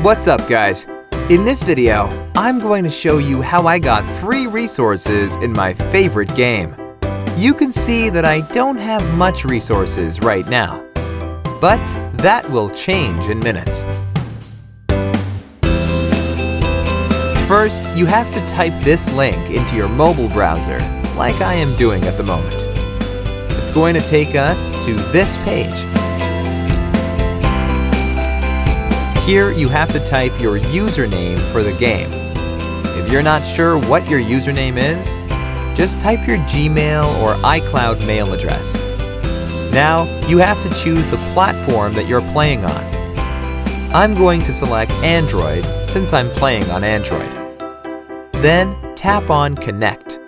What's up, guys? In this video, I'm going to show you how I got free resources in my favorite game. You can see that I don't have much resources right now, but that will change in minutes. First, you have to type this link into your mobile browser, like I am doing at the moment. It's going to take us to this page. Here, you have to type your username for the game. If you're not sure what your username is, just type your Gmail or iCloud mail address. Now, you have to choose the platform that you're playing on. I'm going to select Android since I'm playing on Android. Then, tap on Connect.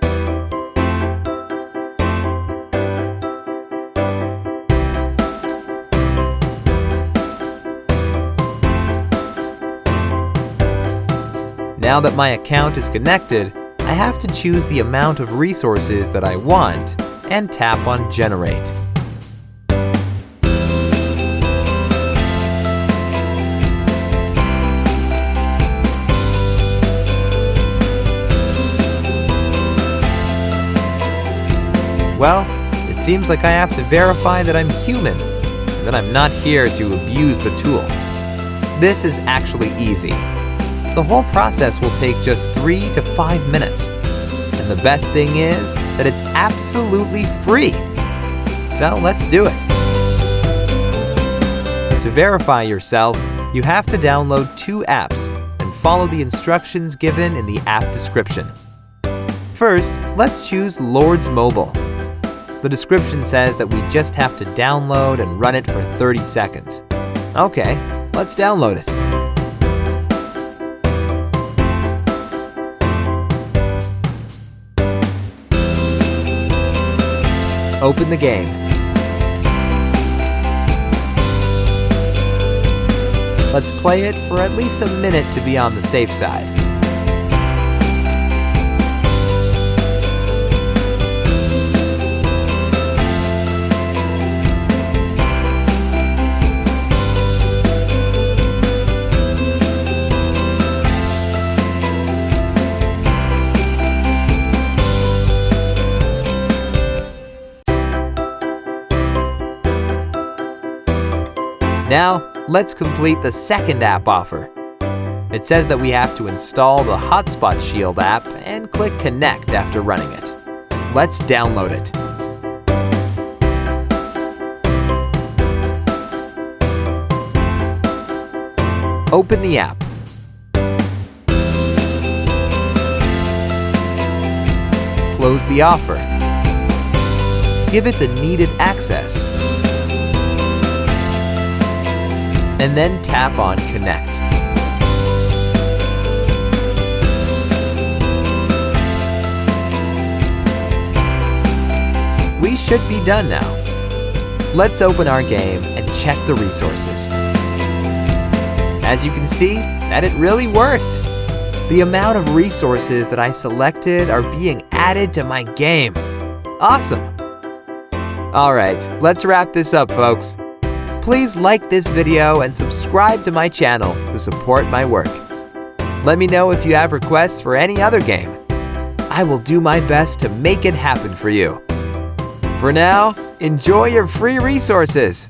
Now that my account is connected, I have to choose the amount of resources that I want and tap on Generate. Well, it seems like I have to verify that I'm human and that I'm not here to abuse the tool. This is actually easy. The whole process will take just 3 to 5 minutes. And the best thing is that it's absolutely free. So let's do it. To verify yourself, you have to download 2 apps and follow the instructions given in the app description. First, let's choose Lords Mobile. The description says that we just have to download and run it for 30 seconds. Okay, let's download it. Open the game. Let's play it for at least a minute to be on the safe side. Now, let's complete the second app offer. It says that we have to install the Hotspot Shield app and click Connect after running it. Let's download it. Open the app. Close the offer. Give it the needed access. And then tap on Connect. We should be done now. Let's open our game and check the resources. As you can see, that it really worked. The amount of resources that I selected are being added to my game. Awesome! Alright, let's wrap this up, folks. Please like this video and subscribe to my channel to support my work. Let me know if you have requests for any other game. I will do my best to make it happen for you. For now, enjoy your free resources.